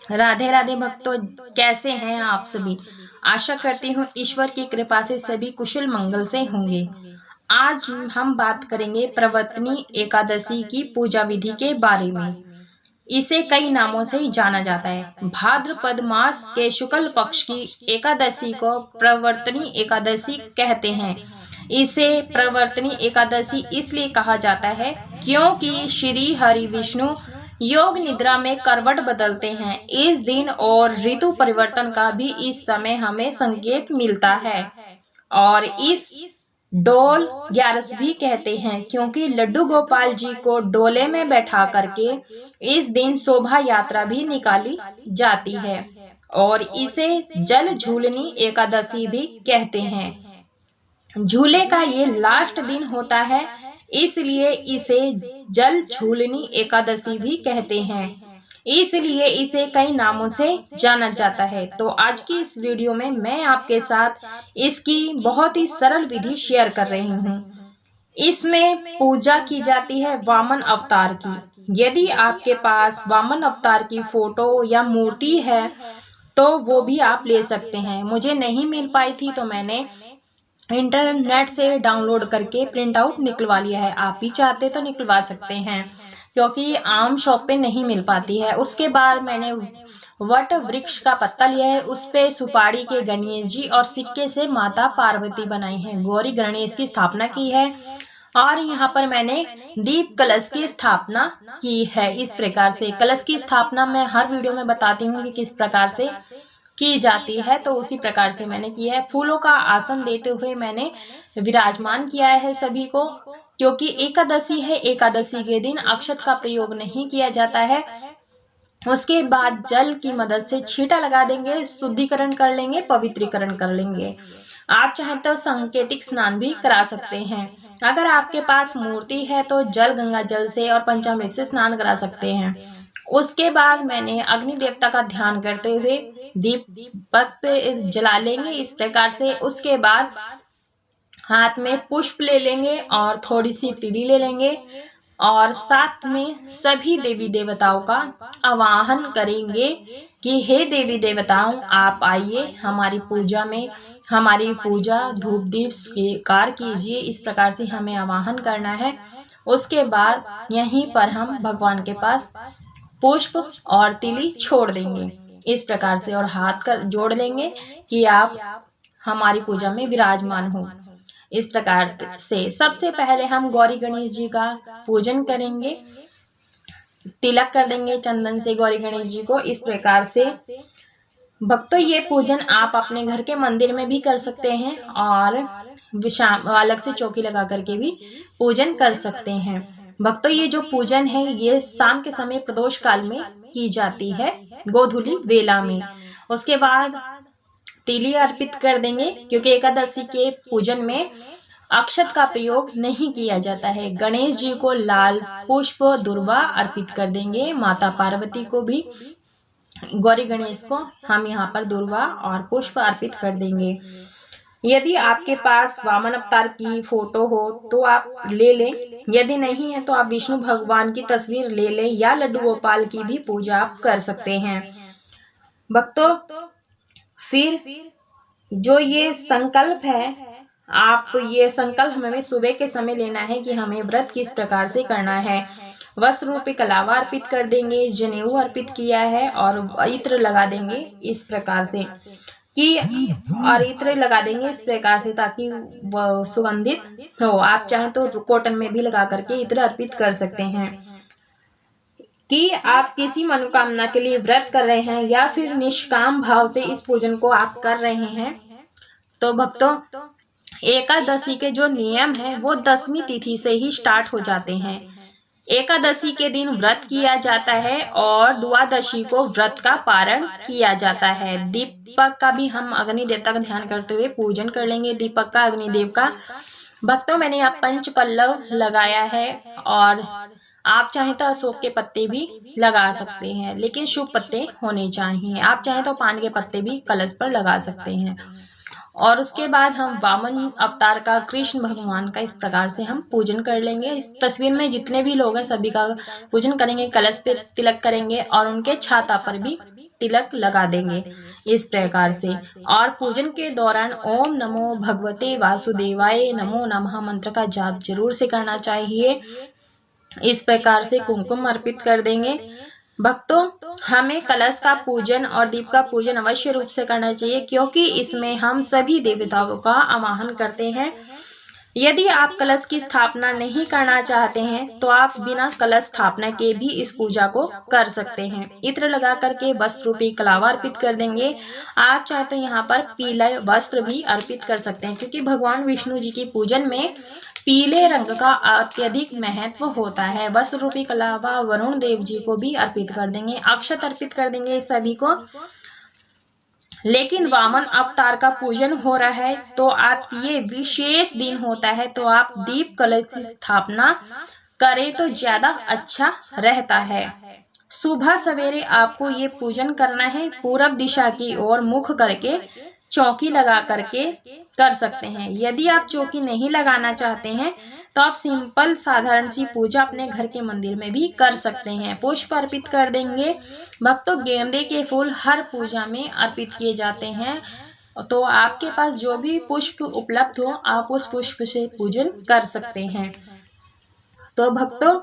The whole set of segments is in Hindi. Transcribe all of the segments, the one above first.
राधे राधे भक्तों, कैसे हैं आप सभी। आशा करती हूँ ईश्वर की कृपा से सभी कुशल मंगल से होंगे। आज हम बात करेंगे प्रवर्तनी एकादशी की पूजा विधि के बारे में। इसे कई नामों से जाना जाता है। भाद्रपद मास के शुक्ल पक्ष की एकादशी को प्रवर्तनी एकादशी कहते हैं। इसे प्रवर्तनी एकादशी इसलिए कहा जाता है क्योंकि श्री हरि विष्णु योग निद्रा में करवट बदलते हैं इस दिन, और ऋतु परिवर्तन का भी इस समय हमें संकेत मिलता है। और इस डोल ग्यारस भी कहते हैं क्योंकि लड्डू गोपाल जी को डोले में बैठा करके इस दिन शोभा यात्रा भी निकाली जाती है, और इसे जल झूलनी एकादशी भी कहते हैं। झूले का ये लास्ट दिन होता है, इसलिए इसे जल झूलनी एकादशी भी कहते हैं। इसलिए इसे कई नामों से जाना जाता है। तो आज की इस वीडियो में मैं आपके साथ इसकी बहुत ही सरल विधि शेयर कर रही हूँ। इसमें पूजा की जाती है वामन अवतार की। यदि आपके पास वामन अवतार की फोटो या मूर्ति है तो वो भी आप ले सकते हैं। मुझे नहीं मिल पाई थी तो मैंने इंटरनेट से डाउनलोड करके प्रिंट आउट निकलवा लिया है। आप भी चाहते तो निकलवा सकते हैं क्योंकि आम शॉप पे नहीं मिल पाती है। उसके बाद मैंने वट वृक्ष का पत्ता लिया है, उस पे सुपारी के गणेश जी और सिक्के से माता पार्वती बनाई है। गौरी गणेश की स्थापना की है और यहाँ पर मैंने दीप कलश की स्थापना की है। इस प्रकार से कलश की स्थापना मैं हर वीडियो में बताती हूँ कि किस प्रकार से की जाती है, तो उसी प्रकार से मैंने किया है। फूलों का आसन देते हुए मैंने विराजमान किया है सभी को, क्योंकि एकादशी है। एकादशी के दिन अक्षत का प्रयोग नहीं किया जाता है। उसके बाद जल की मदद से छींटा लगा देंगे, शुद्धिकरण कर लेंगे, पवित्रीकरण कर लेंगे। आप चाहें तो सांकेतिक स्नान भी करा सकते हैं। अगर आपके पास मूर्ति है तो जल गंगा जल से और पंचामृत से स्नान करा सकते हैं। उसके बाद मैंने अग्नि देवता का ध्यान करते हुए दीपक जला लेंगे इस प्रकार से। उसके बाद हाथ में पुष्प ले लेंगे और थोड़ी सी तिली ले लेंगे और साथ में सभी देवी देवताओं का आवाहन करेंगे कि हे देवी देवताओं, आप आइए हमारी पूजा में, हमारी पूजा धूप दीप स्वीकार कीजिए। इस प्रकार से हमें आवाहन करना है। उसके बाद यहीं पर हम भगवान के पास पुष्प और तिली छोड़ देंगे इस प्रकार से, और हाथ कर जोड़ लेंगे कि आप हमारी पूजा में विराजमान हो। इस प्रकार से सबसे पहले हम गौरी गणेश जी का पूजन करेंगे, तिलक कर देंगे चंदन से गौरी गणेश जी को। इस प्रकार से भक्तों, ये पूजन आप अपने घर के मंदिर में भी कर सकते हैं और अलग से चौकी लगा करके भी पूजन कर सकते हैं। भक्तों, ये जो पूजन है ये शाम के समय प्रदोष काल में की जाती है, गोधूली वेला में। उसके बाद तिली अर्पित कर देंगे क्योंकि एकादशी के पूजन में अक्षत का प्रयोग नहीं किया जाता है। गणेश जी को लाल पुष्प दुर्वा अर्पित कर देंगे, माता पार्वती को भी, गौरी गणेश को हम यहाँ पर दुर्वा और पुष्प अर्पित कर देंगे। यदि आपके पास वामन अवतार की फोटो हो तो आप ले लें, यदि नहीं है तो आप विष्णु भगवान की तस्वीर ले लें या लड्डू गोपाल की भी पूजा आप कर सकते हैं। भक्तों, फिर जो ये संकल्प है, आप ये संकल्प हमें सुबह के समय लेना है कि हमें व्रत किस प्रकार से करना है। वस्त्र रूपी कलावा अर्पित कर देंगे, जनेऊ अर्पित किया है और इत्र लगा देंगे इस प्रकार से कि, और इत्र लगा देंगे इस प्रकार से ताकि वह सुगंधित हो। आप चाहें तो कॉटन में भी लगा करके इत्र अर्पित कर सकते हैं। कि आप किसी मनोकामना के लिए व्रत कर रहे हैं या फिर निष्काम भाव से इस पूजन को आप कर रहे हैं, तो भक्तों, एकादशी के जो नियम है वो 10वीं तिथि से ही स्टार्ट हो जाते हैं। एकादशी के दिन व्रत किया जाता है और द्वादशी को व्रत का पारण किया जाता है। दीपक का भी हम अग्नि देवता का ध्यान करते हुए पूजन कर लेंगे, दीपक का, अग्निदेव का। भक्तों, मैंने यहाँ पंच पल्लव लगाया है और आप चाहें तो अशोक के पत्ते भी लगा सकते हैं, लेकिन शुभ पत्ते होने चाहिए। आप चाहें तो पान के पत्ते भी कलश पर लगा सकते हैं। और उसके बाद हम वामन अवतार का, कृष्ण भगवान का इस प्रकार से हम पूजन कर लेंगे। तस्वीर में जितने भी लोग हैं सभी का पूजन करेंगे, कलश पे तिलक करेंगे और उनके छाता पर भी तिलक लगा देंगे इस प्रकार से। और पूजन के दौरान ओम नमो भगवते वासुदेवाय नमो नमः मंत्र का जाप जरूर से करना चाहिए। इस प्रकार से कुमकुम अर्पित कर देंगे। भक्तों, हमें कलश का पूजन और दीप का पूजन अवश्य रूप से करना चाहिए, क्योंकि इसमें हम सभी देवताओं का आवाहन करते हैं। यदि आप कलश की स्थापना नहीं करना चाहते हैं तो आप बिना कलश स्थापना के भी इस पूजा को कर सकते हैं। इत्र लगा करके वस्त्र रूपी कलावा अर्पित कर देंगे। आप चाहे तो यहाँ पर पीला वस्त्र भी अर्पित कर सकते हैं, क्योंकि भगवान विष्णु जी की पूजन में पीले रंग का अत्यधिक महत्व होता है। वस्त्र रूपी कलावा वरुण देव जी को भी अर्पित कर देंगे। अक्षत अर्पित कर देंगे सभी को। लेकिन वामन अवतार का पूजन हो रहा है तो आप ये विशेष दिन होता है तो आप दीप कलश की स्थापना करें तो ज्यादा अच्छा रहता है। सुबह सवेरे आपको ये पूजन करना है। पूरब दिशा की ओर मुख करके चौकी लगा करके कर सकते हैं। यदि आप चौकी नहीं लगाना चाहते हैं तो आप सिंपल साधारण सी पूजा अपने घर के मंदिर में भी कर सकते हैं। पुष्प अर्पित कर देंगे। भक्तों, गेंदे के फूल हर पूजा में अर्पित किए जाते हैं, तो आपके पास जो भी पुष्प उपलब्ध हो आप उस पुष्प से पूजन कर सकते हैं। तो भक्तों,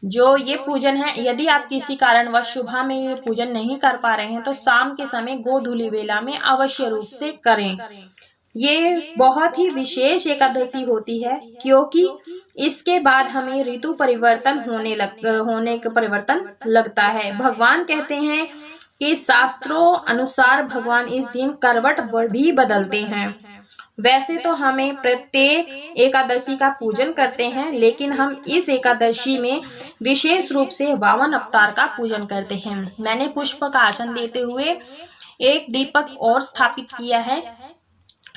जो ये पूजन है, यदि आप किसी कारणवश सुबह में ये पूजन नहीं कर पा रहे हैं तो शाम के समय गोधूली वेला में अवश्य रूप से करें। ये बहुत ही विशेष एकादशी होती है, क्योंकि इसके बाद हमें ऋतु परिवर्तन होने का परिवर्तन लगता है। भगवान कहते हैं कि शास्त्रों अनुसार भगवान इस दिन करवट भी बदलते हैं। वैसे तो हमें प्रत्येक एकादशी का पूजन करते हैं, लेकिन हम इस एकादशी में विशेष रूप से वामन अवतार का पूजन करते हैं। मैंने पुष्प का आसन देते हुए एक दीपक और स्थापित किया है।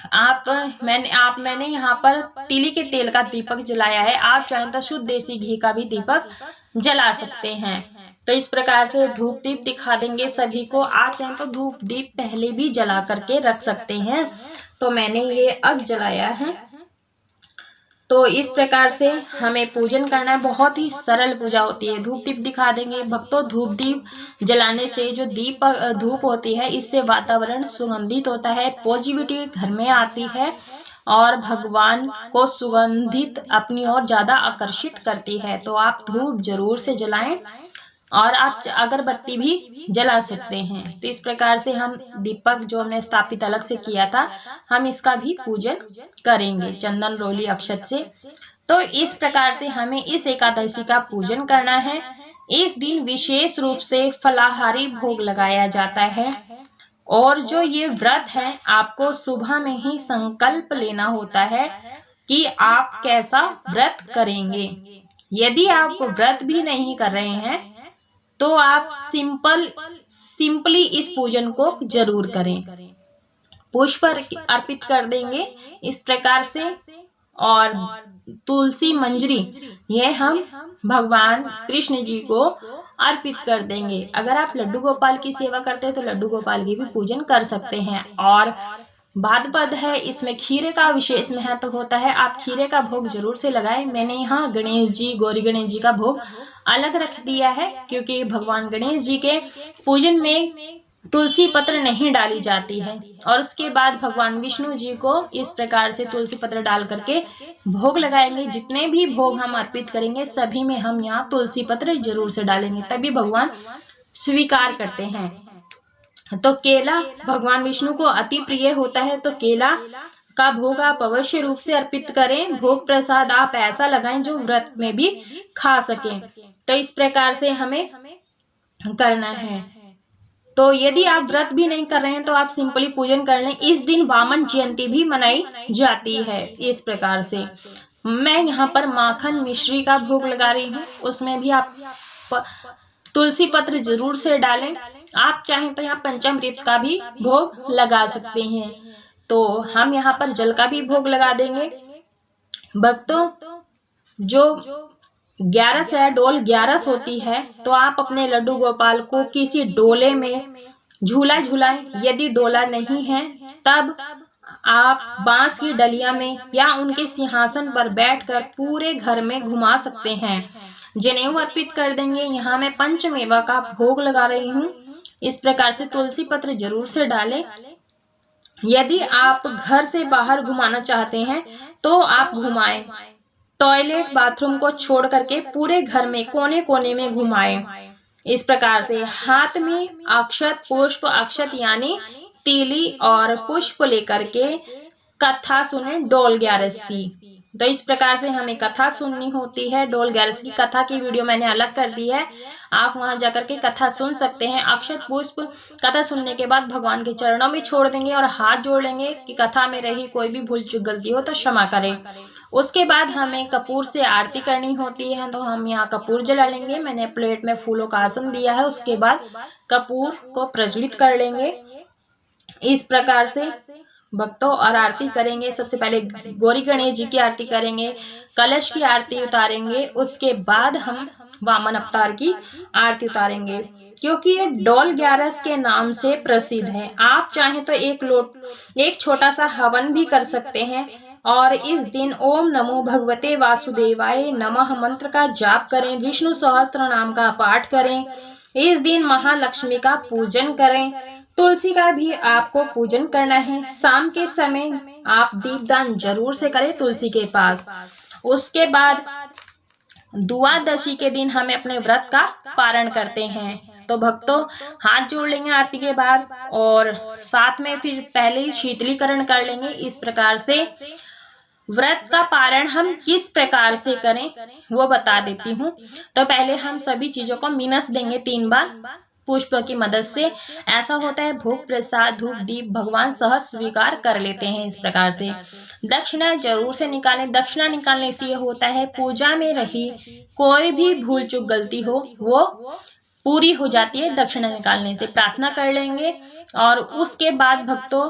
मैंने यहाँ पर तिली के तेल का दीपक जलाया है। आप चाहें तो शुद्ध देसी घी का भी दीपक जला सकते हैं। तो इस प्रकार से धूप दीप दिखा देंगे सभी को। आप चाहें तो धूप दीप पहले भी जला करके रख सकते हैं, तो मैंने ये अब जलाया है। तो इस प्रकार से हमें पूजन करना है। बहुत ही सरल पूजा होती है। धूप दीप दिखा देंगे। भक्तों, धूप दीप जलाने से जो धूप होती है, इससे वातावरण सुगंधित होता है, पॉजिटिविटी घर में आती है और भगवान को सुगंधित अपनी ओर ज्यादा आकर्षित करती है। तो आप धूप जरूर से जलाएं और आप अगरबत्ती भी जला सकते हैं। तो इस प्रकार से हम दीपक जो हमने स्थापित अलग से किया था, हम इसका भी पूजन करेंगे चंदन रोली अक्षत से। तो इस प्रकार से हमें इस एकादशी का पूजन करना है। इस दिन विशेष रूप से फलाहारी भोग लगाया जाता है। और जो ये व्रत है, आपको सुबह में ही संकल्प लेना होता है कि आप कैसा व्रत करेंगे। यदि आप व्रत भी नहीं कर रहे हैं तो आप सिंपली इस पूजन को जरूर करें। पुष्प अर्पित कर देंगे इस प्रकार से। और तुलसी मंजरी ये हम भगवान कृष्ण जी को अर्पित कर देंगे। अगर आप लड्डू गोपाल की सेवा करते हैं तो लड्डू गोपाल की भी पूजन कर सकते हैं। और भाद्रपद है, इसमें खीरे का विशेष महत्व होता है। आप खीरे का भोग जरूर से लगाएं। मैंने यहाँ गणेश जी, गौरी गणेश जी का भोग अलग रख दिया है, क्योंकि भगवान गणेश जी के पूजन में तुलसी पत्र नहीं डाली जाती है। और उसके बाद भगवान विष्णु जी को इस प्रकार से तुलसी पत्र डाल करके भोग लगाएंगे। जितने भी भोग हम अर्पित करेंगे सभी में हम यहाँ तुलसी पत्र जरूर से डालेंगे, तभी भगवान स्वीकार करते हैं। तो केला भगवान विष्णु को अति प्रिय होता है, तो केला का भोग आप अवश्य रूप से अर्पित करें। भोग प्रसाद आप ऐसा लगाएं जो व्रत में भी खा सकें। तो इस प्रकार से हमें करना है। तो यदि आप व्रत भी नहीं कर रहे हैं तो आप सिंपली पूजन कर लें। इस दिन वामन जयंती भी मनाई जाती है। इस प्रकार से मैं यहाँ पर माखन मिश्री का भोग लगा रही हूँ, उसमें भी आप तुलसी पत्र जरूर से डालें। आप चाहें तो यहाँ पंचामृत का भी भोग लगा सकते हैं। तो हम यहाँ पर जल का भी भोग लगा देंगे। भक्तों, जो 11 है, डोल 11 होती है, तो आप अपने लड्डू गोपाल को किसी डोले में झूला झूलाएं। यदि डोला नहीं है तब आप बांस की डलिया में या उनके सिंहासन पर बैठकर पूरे घर में घुमा सकते हैं। जनेऊ अर्पित कर देंगे। यहाँ मैं पंचमेवा का भोग लगा रही हूँ। इस प्रकार से तुलसी पत्र जरूर से डालें। यदि आप घर से बाहर घुमाना चाहते हैं तो आप घुमाएं। टॉयलेट बाथरूम को छोड़ करके पूरे घर में कोने कोने में घुमाएं। इस प्रकार से हाथ में अक्षत पुष्प अक्षत यानी तीली और पुष्प लेकर के कथा सुने डोल 11 की। तो इस प्रकार से हमें कथा सुननी होती है। डोल 11 की कथा की वीडियो मैंने अलग कर दी है, आप वहां जाकर के कथा सुन सकते हैं। अक्षत पुष्प कथा सुनने के बाद भगवान के चरणों में छोड़ देंगे और हाथ जोड़ लेंगे कि कथा में रही कोई भी भूल चूक गलती हो तो क्षमा करें। उसके बाद हमें कपूर से आरती करनी होती है, तो हम यहाँ कपूर जला लेंगे। मैंने प्लेट में फूलों का आसन दिया है। उसके बाद कपूर को प्रज्वलित कर लेंगे। इस प्रकार से भक्तों और आरती करेंगे। सबसे पहले गौरी गणेश जी की आरती करेंगे, कलश की आरती उतारेंगे। उसके बाद हम वामन अवतार की आरती उतारेंगे, क्योंकि ये डोल 11 के नाम से प्रसिद्ध है। आप चाहें तो एक छोटा सा हवन भी कर सकते हैं और इस दिन ओम नमो भगवते वासुदेवाय नमः मंत्र का जाप करें, विष्णु सहस्त्र नाम का पाठ करें। इस दिन महालक्ष्मी का पूजन करें। तुलसी का भी आपको पूजन करना है। शाम के समय आप दीपदान जरूर से करें तुलसी के पास। उसके बाद द्वादशी के दिन हमें अपने व्रत का पारण करते हैं। तो भक्तों हाथ जोड़ लेंगे आरती के बाद और साथ में फिर पहले ही शीतलीकरण कर लेंगे। इस प्रकार से व्रत का पारण हम किस प्रकार से करें वो बता देती हूँ। तो पहले हम सभी चीजों को मिनस देंगे 3 बार पुष्प की मदद से। ऐसा होता है भोग प्रसाद धूप दीप भगवान सहज स्वीकार कर लेते हैं। इस प्रकार से दक्षिणा जरूर से निकालें। दक्षिणा निकालने से ये होता है पूजा में रही कोई भी भूल चूक गलती हो वो पूरी हो जाती है। दक्षिणा निकालने से प्रार्थना कर लेंगे। और उसके बाद भक्तों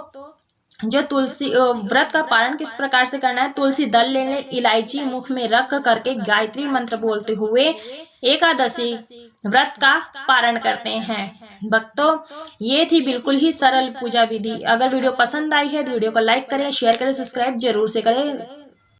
जो तुलसी व्रत का पारण किस प्रकार से करना है, तुलसी दल ले लें, इलायची मुख में रख करके गायत्री मंत्र बोलते हुए एकादशी व्रत का पारण करते हैं। भक्तों ये थी बिल्कुल ही सरल पूजा विधि। अगर वीडियो पसंद आई है तो वीडियो को लाइक करें, शेयर करें, सब्सक्राइब जरूर से करें।